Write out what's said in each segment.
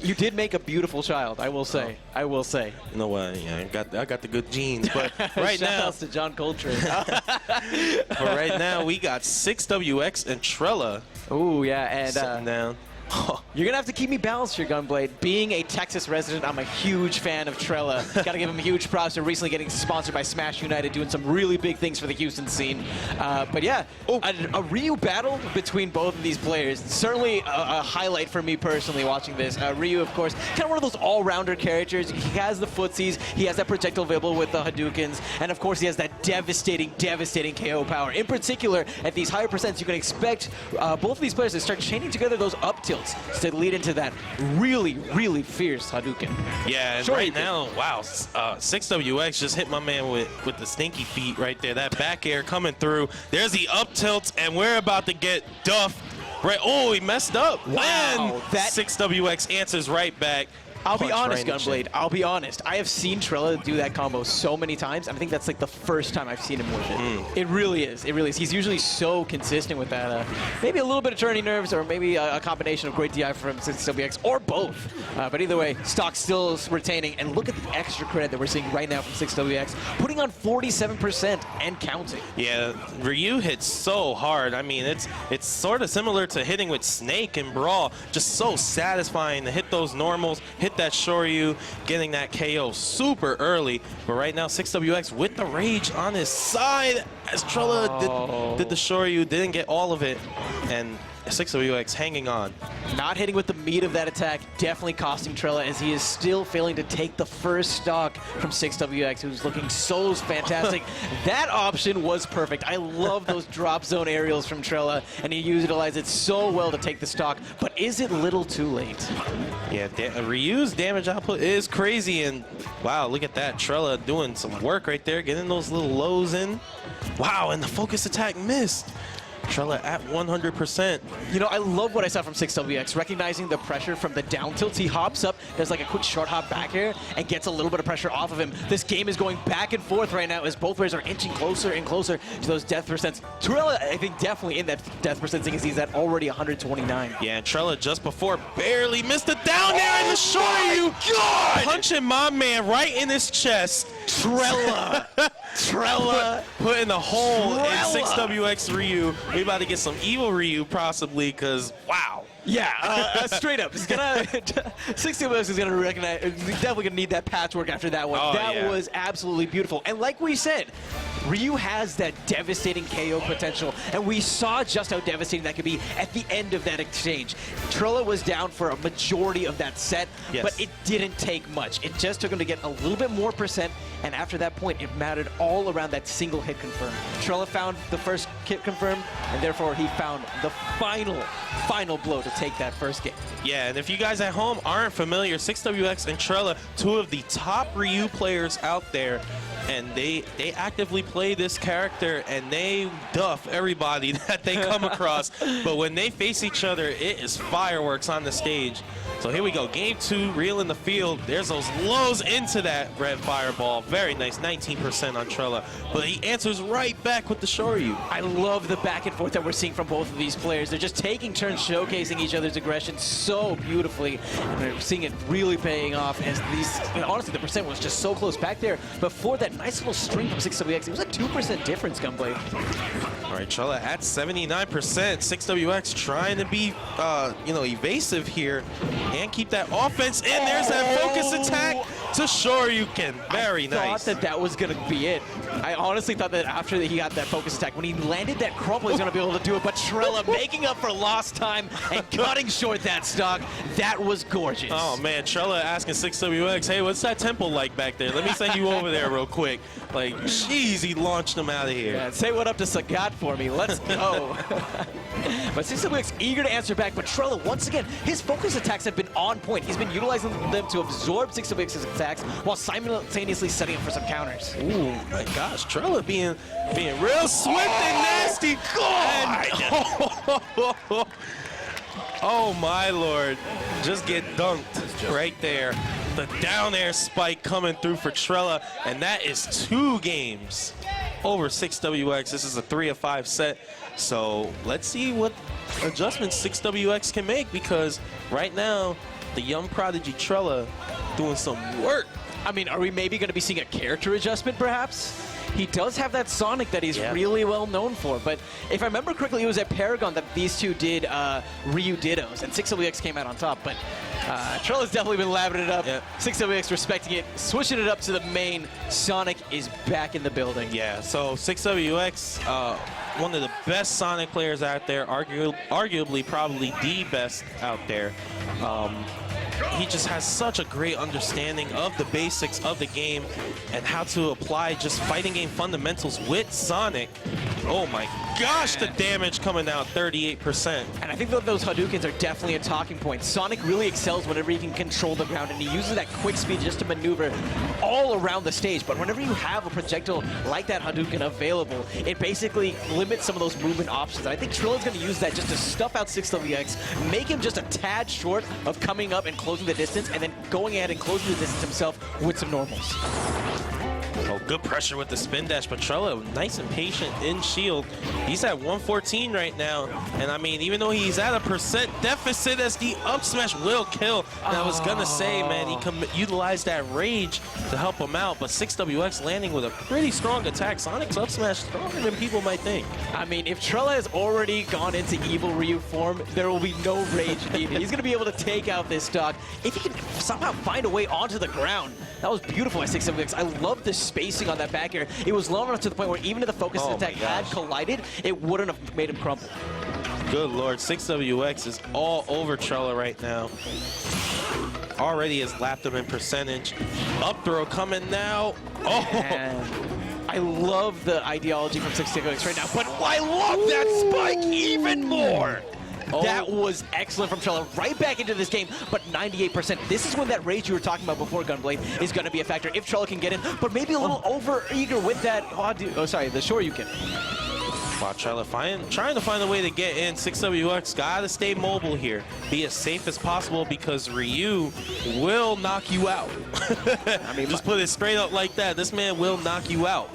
You did make a beautiful child, I will say. I will say. You know what? Yeah, I got the good genes. But right Shout now, outs to John Coltrane. but right now we got 6WX and Trela Ooh, yeah, sitting and down. you're going to have to keep me balanced here, Gunblade. Being a Texas resident, I'm a huge fan of Trela. Got to give him huge props for recently getting sponsored by Smash United, doing some really big things for the Houston scene. But yeah, a Ryu battle between both of these players. Certainly a highlight for me personally watching this. Ryu, of course, kind of one of those all-rounder characters. He has the footsies, he has that projectile available with the Hadoukens, and of course he has that devastating KO power. In particular, at these higher percents, you can expect both of these players to start chaining together those up tilts to lead into that really fierce Hadouken. Yeah, and right now, wow, 6WX just hit my man with the stinky feet right there. That back air coming through. There's the up tilt, and we're about to get duffed. Right, oh, he messed up. Wow, And that 6WX answers right back. I'll be honest, right Gunblade. I'll be honest. I have seen Trela do that combo so many times, and I think that's like the first time I've seen him with it. It really is. It really is. He's usually so consistent with that. Maybe a little bit of turning nerves, or maybe a combination of great DI from 6WX, or both. But either way, stock still is retaining. And look at the extra credit that we're seeing right now from 6WX, putting on 47% and counting. Yeah, Ryu hits so hard. I mean, it's sort of similar to hitting with Snake in Brawl. Just so satisfying to hit those normals, hit that Shoryu, getting that KO super early. But right now, 6WX with the rage on his side as Trela did the Shoryu, didn't get all of it. And 6WX hanging on. Not hitting with the meat of that attack, definitely costing Trela, as he is still failing to take the first stock from 6WX, who's looking so fantastic. That option was perfect. I love those drop zone aerials from Trela, and he utilized it so well to take the stock. But is it little too late? Yeah, Ryu's damage output is crazy, and wow, look at that. Trela doing some work right there, getting those little lows in. Wow, and the focus attack missed. Trela at 100%. You know, I love what I saw from 6WX, recognizing the pressure from the down tilts. He hops up, there's like a quick short hop back here, and gets a little bit of pressure off of him. This game is going back and forth right now as both players are inching closer and closer to those death percents. Trela, I think, definitely in that death percent, seeing as he's at already 129. Yeah, and Trela just before barely missed it down there in the Shoryu. God! Punching my man right in his chest. Trela! Trela! Putting a hole in 6WX Ryu. We about to get some evil Ryu possibly, because wow. Yeah, straight up. 6WX is gonna recognize. Definitely gonna need that patchwork after that one. Oh, that was absolutely beautiful. And like we said, Ryu has that devastating KO potential, and we saw just how devastating that could be at the end of that exchange. Trela was down for a majority of that set, but it didn't take much. It just took him to get a little bit more percent, and after that point, it mattered all around that single hit confirm. Trela found the first hit confirm, and therefore he found the final blow to take that first game. Yeah, and if you guys at home aren't familiar, 6WX and Trela, two of the top Ryu players out there, and they actively play this character, and they duff everybody that they come across. But when they face each other, it is fireworks on the stage. So here we go, game 2, real in the field. There's those lows into that red fireball. Very nice, 19% on Trela. But he answers right back with the Shoryu. I love the back and forth that we're seeing from both of these players. They're just taking turns showcasing each other's aggression so beautifully. And we're seeing it really paying off as these, honestly, the percent was just so close back there. Before that nice little string from 6WX, it was a 2% difference, Gunblade. All right, Trela at 79%. 6WX trying to be, evasive here and keep that offense in. There's that focus attack to Shoryuken. Very nice. I thought that was going to be it. I honestly thought that after he got that focus attack, when he landed that crumple, he's going to be able to do it. But Trela making up for lost time and cutting short that stock, that was gorgeous. Oh, man, Trela asking 6WX, hey, what's that temple like back there? Let me send you over there real quick. Like, jeez, he launched him out of here. Yeah, say what up to Sagat for me. Let's go. But 6WX eager to answer back, but Trela, once again, his focus attacks have been on point. He's been utilizing them to absorb 6WX's attacks while simultaneously setting up for some counters. Ooh, my gosh, Trela being real swift and nasty. God! Oh, my Lord. Just get dunked right there. The down air spike coming through for Trela, and that is 2 games over 6WX. This is a 3 of 5 set. So let's see what adjustments 6WX can make, because right now the young prodigy Trela doing some work. I mean, are we maybe going to be seeing a character adjustment, perhaps? He does have that Sonic that he's really well known for, but if I remember correctly, it was at Paragon that these two did Ryu Dittos, and 6WX came out on top, but Trela's definitely been labbing it up. 6WX respecting it, switching it up to the main. Sonic is back in the building. Yeah, so 6WX, one of the best Sonic players out there, arguably probably the best out there. He just has such a great understanding of the basics of the game and how to apply just fighting game fundamentals with Sonic. Oh my gosh, the damage coming out, 38%. And I think that those Hadoukens are definitely a talking point. Sonic really excels whenever he can control the ground, and he uses that quick speed just to maneuver all around the stage. But whenever you have a projectile like that Hadouken available, it basically limits some of those movement options. And I think Trela's going to use that just to stuff out 6WX, make him just a tad short of coming up and closing the distance, and then going ahead and closing the distance himself with some normals. Oh, good pressure with the spin dash, but Trela nice and patient in shield. He's at 114 right now, and I mean, even though he's at a percent deficit as the up smash will kill. And I was gonna say, man, he utilized that rage to help him out, but 6WX landing with a pretty strong attack. Sonic's up smash stronger than people might think. I mean, if Trela has already gone into evil Ryu form, there will be no rage needed. He's gonna be able to take out this stock if he can somehow find a way onto the ground. That was beautiful by 6WX. I love the spacing on that back air. It was low enough to the point where even if the focus attack had collided, it wouldn't have made him crumble. Good lord, 6WX is all over Trela right now. Already has lapped him in percentage. Up throw coming now. Oh! And I love the ideology from 6WX right now, but I love that spike even more! That was excellent from Trela, right back into this game, but 98%. This is when that rage you were talking about before, Gunblade, is going to be a factor if Trela can get in, but maybe a little over-eager with that, the Shoryuken. Wow, Trela trying to find a way to get in. 6WX gotta stay mobile here. Be as safe as possible because Ryu will knock you out. I mean, just put it straight up like that. This man will knock you out.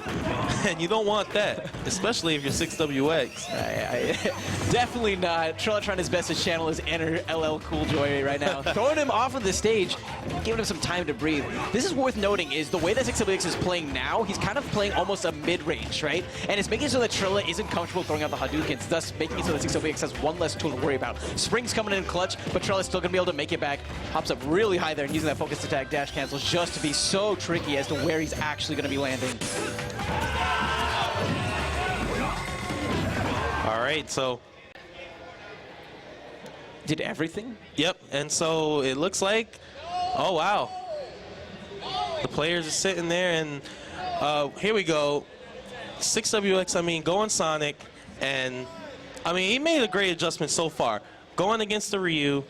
And you don't want that, especially if you're 6WX. Definitely not. Trela trying his best to channel his inner LL Cool Joy right now. Throwing him off of the stage, giving him some time to breathe. This is worth noting is the way that 6WX is playing now, he's kind of playing almost a mid-range, right? And it's making it so that Trela isn't comfortable throwing out the Hadoukens, thus making it so that 6WX has one less tool to worry about. Spring's coming in clutch, but Trela's still going to be able to make it back. Hops up really high there and using that focus attack dash cancels just to be so tricky as to where he's actually going to be landing. All right, so did everything? Yep, and so it looks like, oh wow, the players are sitting there, and here we go. 6WX, I mean, going Sonic, and I mean, he made a great adjustment so far. Going against the Ryu.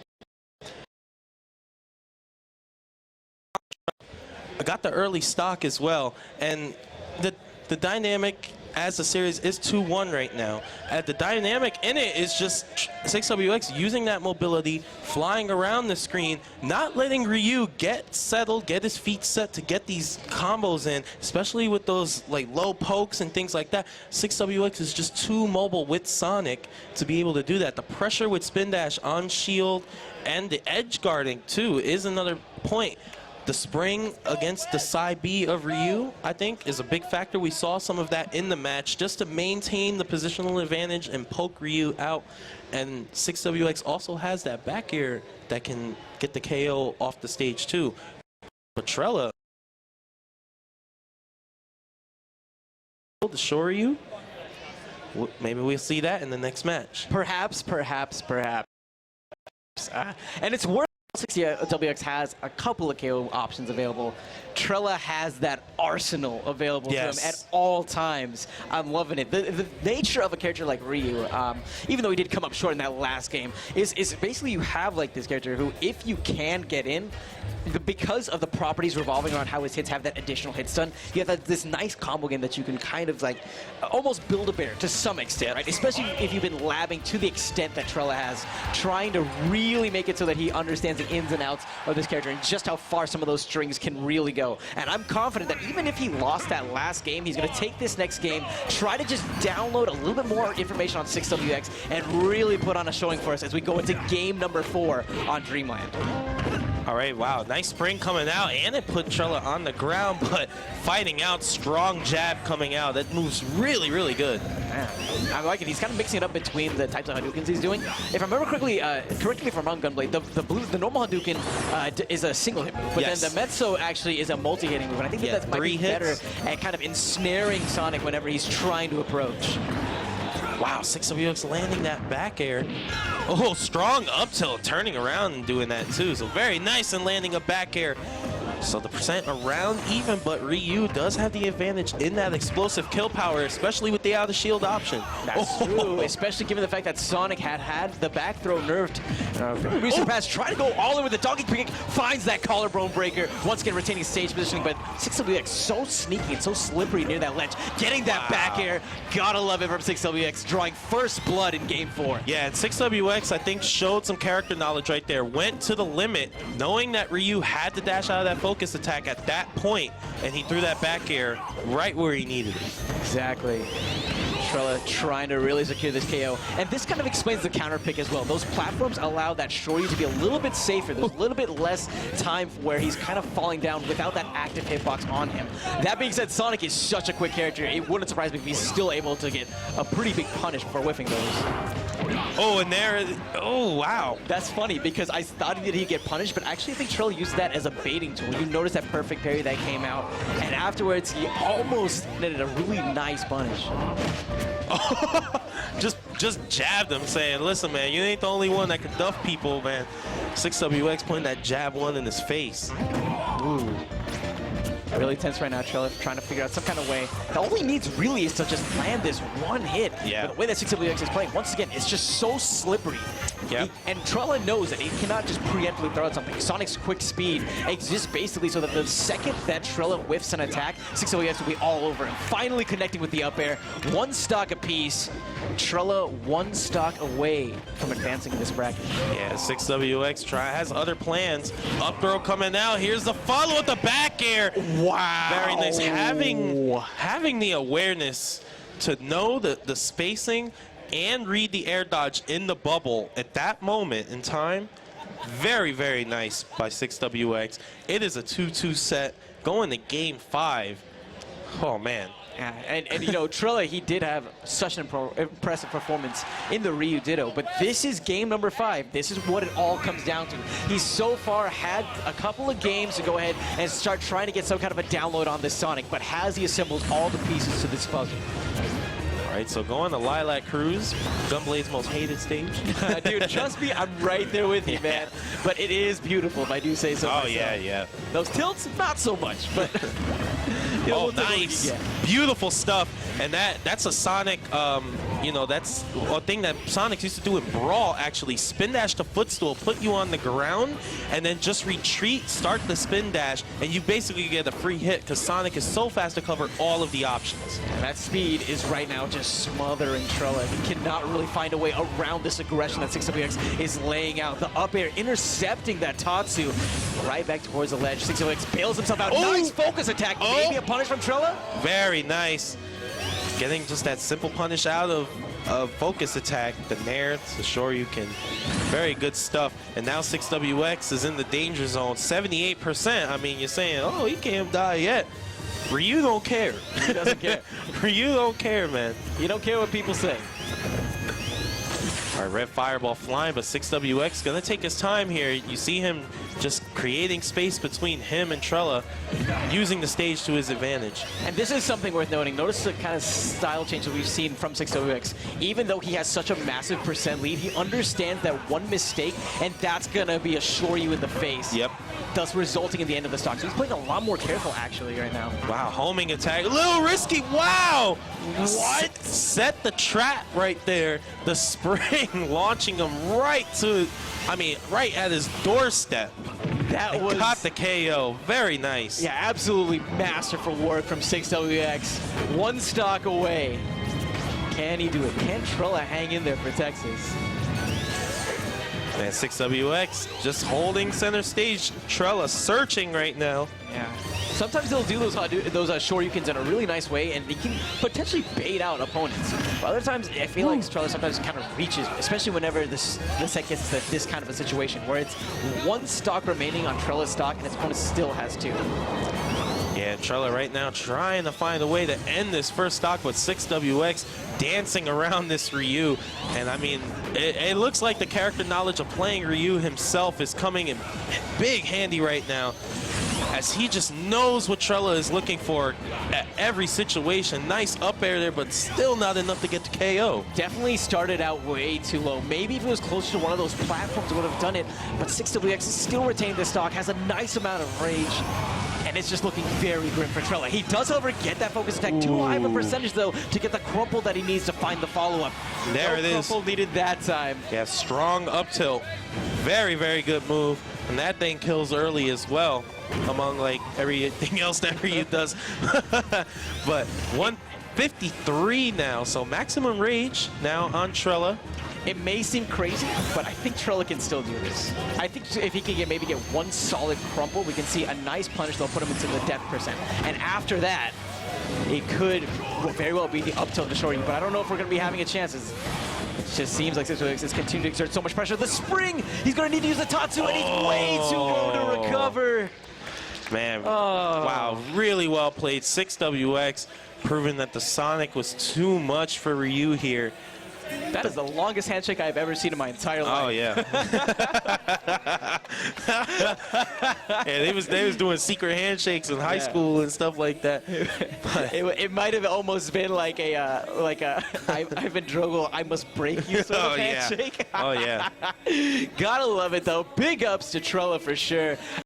I got the early stock as well, and the dynamic as the series is 2-1 right now. The dynamic in it is just 6WX using that mobility, flying around the screen, not letting Ryu get settled, get his feet set to get these combos in, especially with those like low pokes and things like that. 6WX is just too mobile with Sonic to be able to do that. The pressure with spin dash on shield and the edge guarding too is another point. The spring against the side B of Ryu, I think, is a big factor. We saw some of that in the match just to maintain the positional advantage and poke Ryu out. And 6WX also has that back air that can get the KO off the stage too. But Trela, the Shoryu, maybe we'll see that in the next match. Perhaps. And it's worth 6WX has a couple of KO options available. Trela has that arsenal available to him at all times. I'm loving it. The nature of a character like Ryu, even though he did come up short in that last game, is basically you have like this character who, if you can get in, because of the properties revolving around how his hits have that additional hit stun, you have this nice combo game that you can kind of like almost build a bear to some extent, right? Especially if you've been labbing to the extent that Trela has, trying to really make it so that he understands the ins and outs of this character and just how far some of those strings can really go. And I'm confident that even if he lost that last game, he's going to take this next game, try to just download a little bit more information on 6WX and really put on a showing for us as we go into game number 4 on Dreamland. All right, wow, nice spring coming out, and it put Trela on the ground, but fighting out, strong jab coming out. That moves really, really good. Man, I like it. He's kind of mixing it up between the types of Hadoukens he's doing. If I remember correctly, correct me if I'm wrong, Gunblade, the normal Hadouken is a single hit move, but then the Mezzo actually is a multi-hitting move, and I think that might be better at kind of ensnaring Sonic whenever he's trying to approach. Wow, 6WX landing that back air. Oh, strong up tilt, turning around and doing that too. So very nice and landing a back air. So the percent around even, but Ryu does have the advantage in that explosive kill power, especially with the out of shield option. That's true, especially given the fact that Sonic had the back throw nerfed. Recent pass, trying to go all in with the donkey kick, finds that collarbone breaker, once again retaining stage positioning, but 6WX so sneaky and so slippery near that ledge. Getting that back air, gotta love it from 6WX, drawing first blood in game 4. Yeah, and 6WX I think showed some character knowledge right there, went to the limit, knowing that Ryu had to dash out of that focus attack at that point, and he threw that back air right where he needed it. Exactly. Trela trying to really secure this KO. And this kind of explains the counter pick as well. Those platforms allow that Shoryu to be a little bit safer. There's a little bit less time where he's kind of falling down without that active hitbox on him. That being said, Sonic is such a quick character. It wouldn't surprise me if he's still able to get a pretty big punish for whiffing those. Oh, and there, oh, wow. That's funny because I thought he'd get punished, but actually I think Trela used that as a baiting tool. You notice that perfect parry that came out, and afterwards he almost netted a really nice punish. just jabbed him, saying, listen, man, you ain't the only one that can duff people, man. 6WX putting that jab one in his face. Ooh. Really tense right now, Trela, trying to figure out some kind of way. The only he needs really is to just land this one hit. Yeah. But the way that 6WX is playing, once again, it's just so slippery. Yeah. And Trela knows that he cannot just preemptively throw out something. Sonic's quick speed exists basically so that the second that Trela whiffs an attack, 6WX will be all over him. Finally connecting with the up air. One stock apiece. Trela one stock away from advancing in this bracket. Yeah, 6WX has other plans. Up throw coming out. Here's the follow with the back air. Wow. Very nice. Having the awareness to know the spacing and read the air dodge in the bubble at that moment in time. Very, very nice by 6WX. It is a 2-2 set going to game 5. Oh, man. Yeah, and you know, Trela, he did have such an impressive performance in the Ryu Ditto, but this is game number 5. This is what it all comes down to. He's so far had a couple of games to go ahead and start trying to get some kind of a download on this Sonic, but has he assembled all the pieces to this puzzle? All right, so going to Lilac Cruise, Gunblade's most hated stage. Dude, trust me, I'm right there with you, man. But it is beautiful, if I do say so myself. Yeah. Those tilts, not so much, but... Oh, nice. Beautiful stuff. And that's a Sonic, you know, that's a thing that Sonic used to do in Brawl, actually. Spin dash to footstool, put you on the ground, and then just retreat, start the spin dash, and you basically get a free hit because Sonic is so fast to cover all of the options. And that speed is right now just smothering Trela. He cannot really find a way around this aggression that 6WX is laying out. The up air intercepting that Tatsu right back towards the ledge. 6WX bails himself out. Oh. Nice focus attack. Maybe a punish from Trela? Very nice. Getting just that simple punish out of focus attack. The Nair, the Shoryuken. Very good stuff. And now 6WX is in the danger zone. 78%. I mean, you're saying, oh, he can't die yet. Ryu don't care. He doesn't care. Ryu don't care, man. You don't care what people say. All right, red fireball flying, but 6WX gonna take his time here. You see him just creating space between him and Trela, using the stage to his advantage. And this is something worth noting. Notice the kind of style change that we've seen from 6WX. Even though he has such a massive percent lead, he understands that one mistake, and that's gonna be a Shoryu in the face. Yep. Thus resulting in the end of the stock. So he's playing a lot more careful, actually, right now. Wow, homing attack. A little risky. Wow! What? Set the trap right there. The spring launching him right to, I mean, right at his doorstep. That was... caught the KO. Very nice. Yeah, absolutely masterful work from 6WX. One stock away. Can he do it? Can Trela hang in there for Texas? And 6WX just holding center stage. Trela searching right now. Yeah. Sometimes they'll do those Shoryukens in a really nice way, and they can potentially bait out opponents. But other times, I feel like Trela sometimes kind of reaches, especially whenever the set gets to this kind of a situation, where it's one stock remaining on Trela's stock, and its opponent still has two. Yeah, Trela right now trying to find a way to end this first stock, but 6WX dancing around this Ryu. And I mean, it looks like the character knowledge of playing Ryu himself is coming in big handy right now, as he just knows what Trela is looking for at every situation. Nice up air there, but still not enough to get to KO. Definitely started out way too low. Maybe if it was closer to one of those platforms, it would have done it. But 6WX still retained this stock, has a nice amount of rage, and it's just looking very grim for Trela. He does, however, get that focus attack. Too high of a percentage, though, to get the crumple that he needs to find the follow-up. There it is. Crumple needed that time. Yeah, strong up tilt. Very, very good move. And that thing kills early as well, among like everything else that Ryu does. But 153 now, so maximum rage now on Trela. It may seem crazy, but I think Trela can still do this. I think if he can maybe get one solid crumple, we can see a nice punish that'll put him into the death percent. And after that, it could very well be the up tilt to Shoryu, but I don't know if we're going to be having a chance. It just seems like 6WX is continuing to exert so much pressure. The spring! He's going to need to use the Tatsu, and he's way too low to recover. Man, wow, really well played. 6WX proving that the Sonic was too much for Ryu here. That is the longest handshake I've ever seen in my entire life. Oh, yeah. Yeah, they was doing secret handshakes in high school and stuff like that. It might have almost been like a Ivan Drogo, I must break you sort of handshake. Oh, yeah. Gotta love it, though. Big ups to Trela for sure.